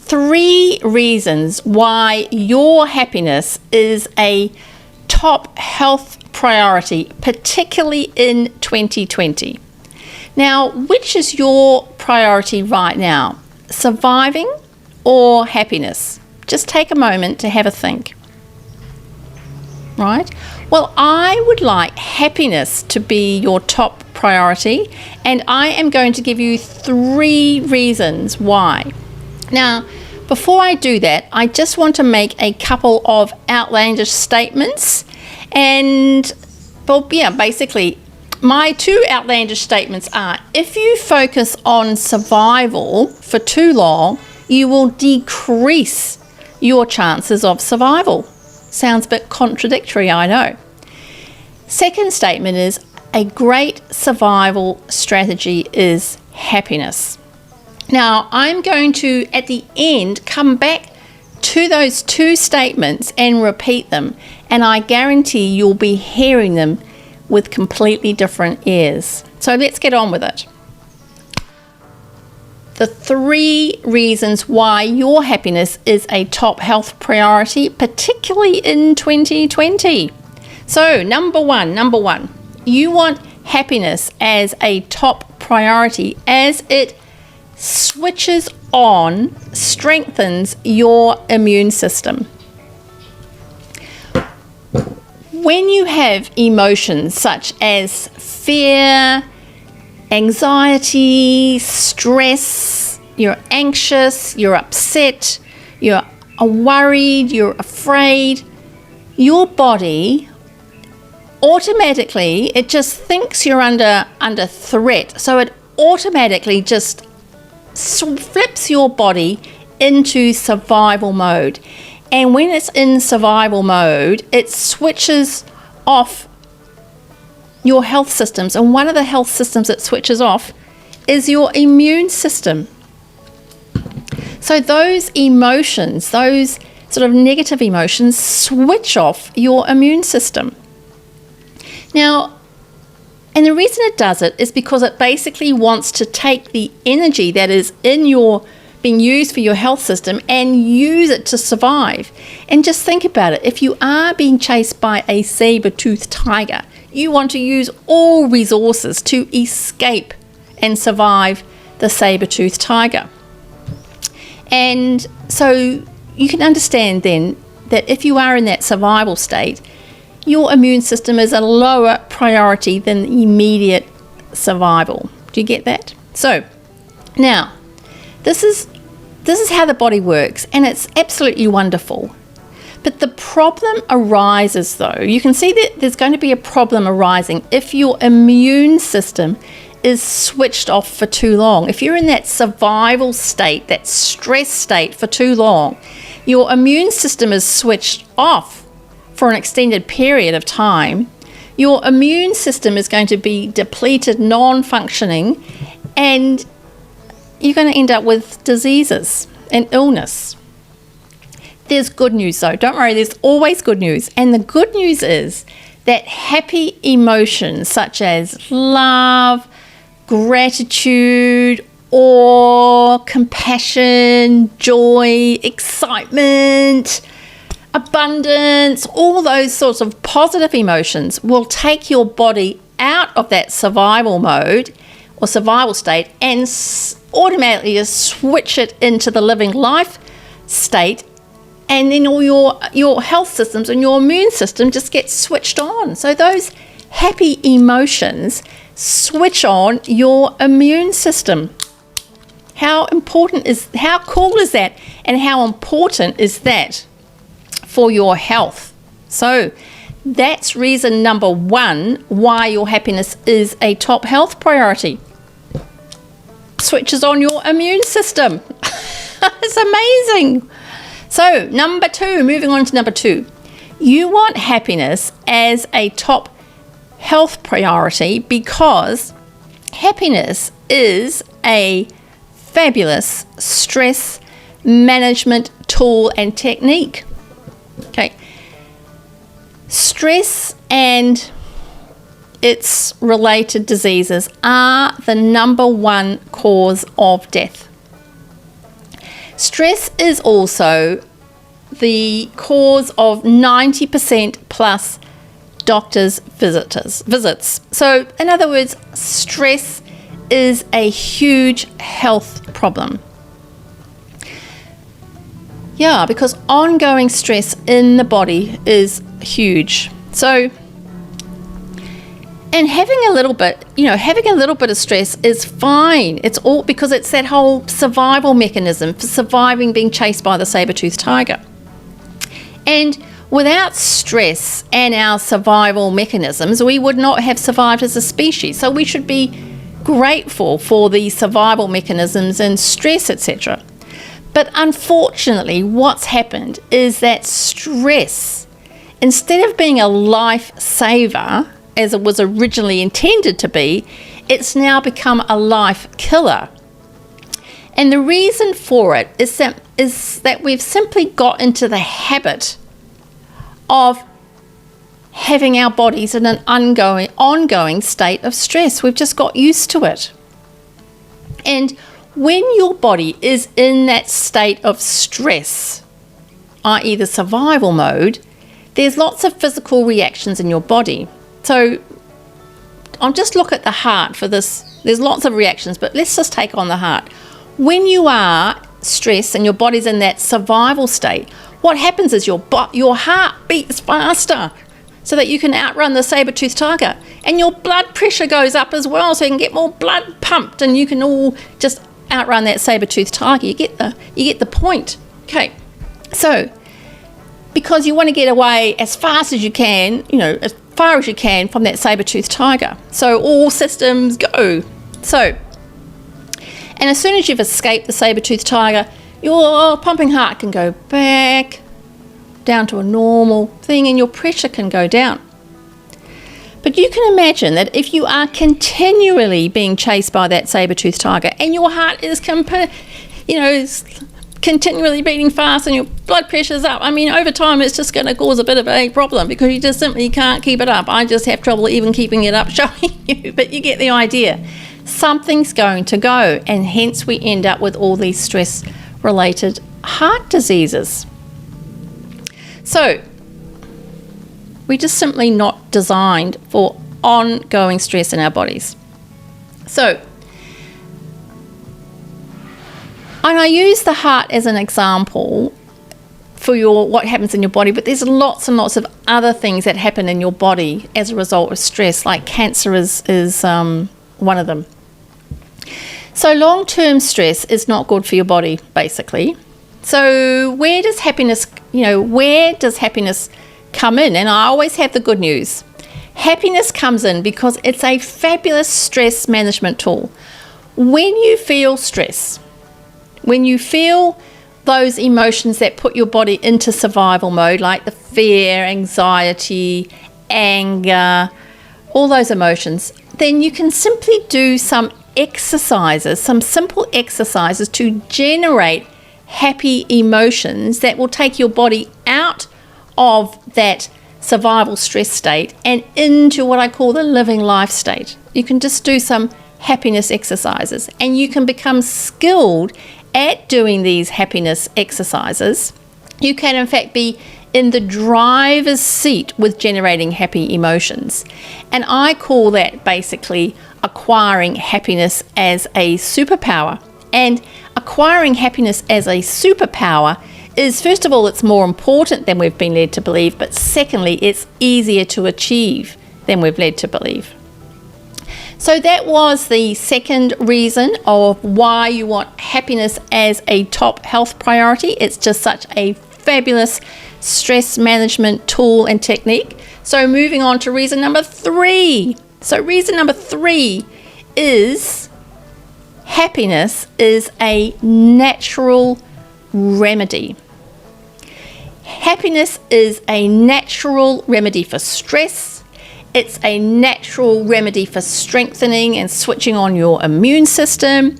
3 reasons why your happiness is a top health priority, particularly in 2020. Now, which is your priority right now? Surviving or happiness? Just take a moment to have a think. Right? Well, I would like happiness to be your top priority, and I am going to give you 3 reasons why. Now, before I do that, I just want to make a couple of outlandish statements. And, well, yeah, basically, my 2 outlandish statements are, if you focus on survival for too long, you will decrease your chances of survival. Sounds a bit contradictory, I know. Second statement is, a great survival strategy is happiness. Now, I'm going to, at the end, come back to those 2 statements and repeat them, and I guarantee you'll be hearing them with completely different ears. So let's get on with it. The 3 reasons why your happiness is a top health priority, particularly in 2020. So number one, you want happiness as a top priority as it switches on, strengthens your immune system. When you have emotions such as fear, anxiety, stress, you're anxious, you're upset, you're worried, you're afraid, your body automatically, it just thinks you're under threat. So it automatically just flips your body into survival mode. And when it's in survival mode, it switches off your health systems. And one of the health systems it switches off is your immune system. So those emotions, those sort of negative emotions, switch off your immune system. Now, and the reason it does it is because it basically wants to take the energy that is in your being used for your health system and use it to survive. And just think about it. If you are being chased by a saber-toothed tiger, you want to use all resources to escape and survive the saber-toothed tiger. And so you can understand then that if you are in that survival state, your immune system is a lower priority than immediate survival. Do you get that? So now, this is how the body works, and it's absolutely wonderful. But the problem arises, though. You can see that there's going to be a problem arising if your immune system is switched off for too long. If you're in that survival state, that stress state for too long, your immune system is switched off for an extended period of time, your immune system is going to be depleted, non-functioning, and you're going to end up with diseases and illness. There's good news though. Don't worry, there's always good news. And the good news is that happy emotions such as love, gratitude, awe, compassion, joy, excitement, abundance, all those sorts of positive emotions will take your body out of that survival mode or survival state and automatically just switch it into the living life state, and then all your health systems and your immune system just get switched on. So those happy emotions switch on your immune system. How cool is that, and how important is that for your health? So that's reason number 1 why your happiness is a top health priority. Switches on your immune system. It's amazing. So number 2, moving on to number 2, you want happiness as a top health priority because happiness is a fabulous stress management tool and technique. Okay. Stress and its related diseases are the number 1 cause of death. Stress is also the cause of 90% plus doctor's visits. So in other words, stress is a huge health problem. Yeah, because ongoing stress in the body is huge. So, and having a little bit of stress is fine. It's all because it's that whole survival mechanism for surviving being chased by the saber-toothed tiger. And without stress and our survival mechanisms, we would not have survived as a species. So we should be grateful for the survival mechanisms and stress, etc. But unfortunately, what's happened is that stress, instead of being a lifesaver, as it was originally intended to be, it's now become a life killer. And the reason for it is that we've simply got into the habit of having our bodies in an ongoing state of stress. We've just got used to it. And when your body is in that state of stress, i.e. the survival mode, there's lots of physical reactions in your body. So I'll just look at the heart for this. There's lots of reactions, but let's just take on the heart. When you are stressed and your body's in that survival state, what happens is your heart beats faster so that you can outrun the saber-toothed tiger, and your blood pressure goes up as well, so you can get more blood pumped and you can all just outrun that saber-toothed tiger. You get the point. Okay, so because you want to get away as fast as you can, as far as you can from that saber-toothed tiger. So all systems go. So, and as soon as you've escaped the saber-toothed tiger, your pumping heart can go back down to a normal thing and your pressure can go down. But you can imagine that if you are continually being chased by that saber-toothed tiger and your heart is continually beating fast and your blood pressure's up, over time it's just going to cause a bit of a problem because you just simply can't keep it up. I just have trouble even keeping it up showing you, but you get the idea. Something's going to go, and hence we end up with all these stress-related heart diseases. So, we're just simply not designed for ongoing stress in our bodies. So, and I use the heart as an example for what happens in your body, but there's lots and lots of other things that happen in your body as a result of stress, like cancer is one of them. So long-term stress is not good for your body, basically. So where does happiness come in? And I always have the good news. Happiness comes in because it's a fabulous stress management tool. When you feel stress, when you feel those emotions that put your body into survival mode, like the fear, anxiety, anger, all those emotions, then you can simply do some simple exercises to generate happy emotions that will take your body out of that survival stress state and into what I call the living life state. You can just do some happiness exercises and you can become skilled at doing these happiness exercises. You can in fact be in the driver's seat with generating happy emotions. And I call that basically acquiring happiness as a superpower. And acquiring happiness as a superpower is, first of all, it's more important than we've been led to believe, but secondly, it's easier to achieve than we've led to believe. So that was the second reason of why you want happiness as a top health priority. It's just such a fabulous stress management tool and technique. So moving on to reason number 3. So reason number 3 is happiness is a natural remedy. Happiness is a natural remedy for stress. It's a natural remedy for strengthening and switching on your immune system.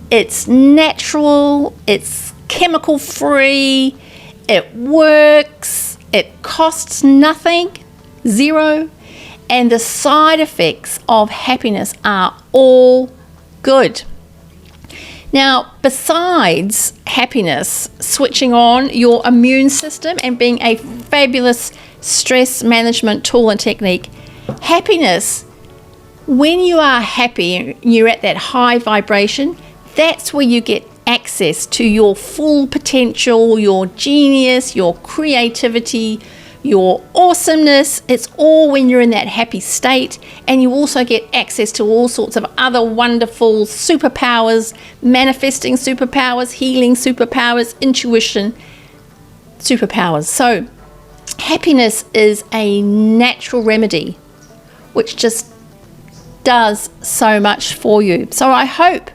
It's natural, it's chemical free, it works, it costs nothing, zero, and the side effects of happiness are all good. Now, besides happiness, switching on your immune system and being a fabulous stress management tool and technique, happiness, when you are happy, you're at that high vibration, that's where you get access to your full potential, your genius, your creativity, your awesomeness. It's all when you're in that happy state, and you also get access to all sorts of other wonderful superpowers, manifesting superpowers, healing superpowers, intuition superpowers. So happiness is a natural remedy which just does so much for you. So I hope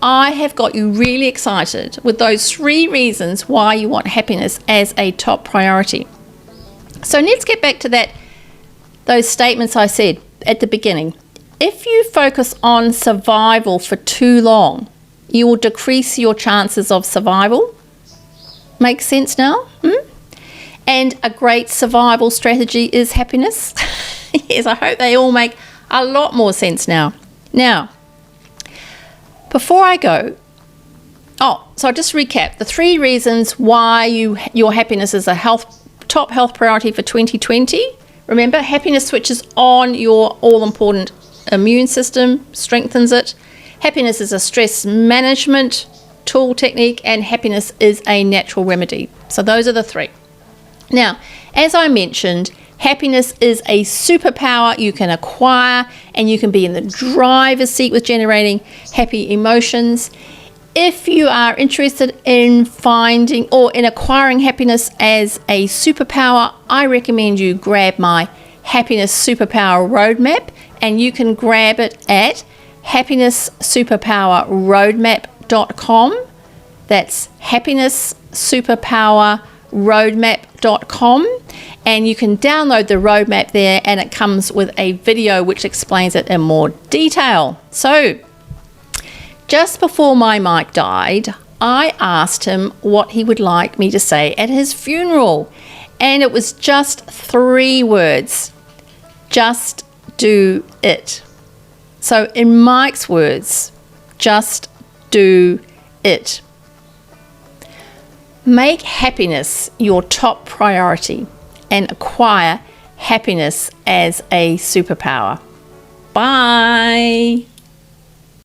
I have got you really excited with those 3 reasons why you want happiness as a top priority. So let's get back to those statements I said at the beginning. If you focus on survival for too long, you will decrease your chances of survival. Makes sense now? And a great survival strategy is happiness. Yes, I hope they all make a lot more sense now. Now, before I go, so I'll just recap the 3 reasons why your happiness is a top health priority for 2020. Remember, happiness switches on your all-important immune system, strengthens it. Happiness is a stress management tool technique, and happiness is a natural remedy. So those are the 3. Now, as I mentioned, happiness is a superpower you can acquire, and you can be in the driver's seat with generating happy emotions. If you are interested in finding or in acquiring happiness as a superpower, I recommend you grab my Happiness SuperPower Roadmap, and you can grab it at happinesssuperpowerroadmap.com. That's happinesssuperpowerroadmap.com, and you can download the roadmap there, and it comes with a video which explains it in more detail. So just before my Mike died, I asked him what he would like me to say at his funeral, and it was just 3 words: just do it. So in Mike's words, just do it. Make happiness your top priority and acquire happiness as a superpower. Bye.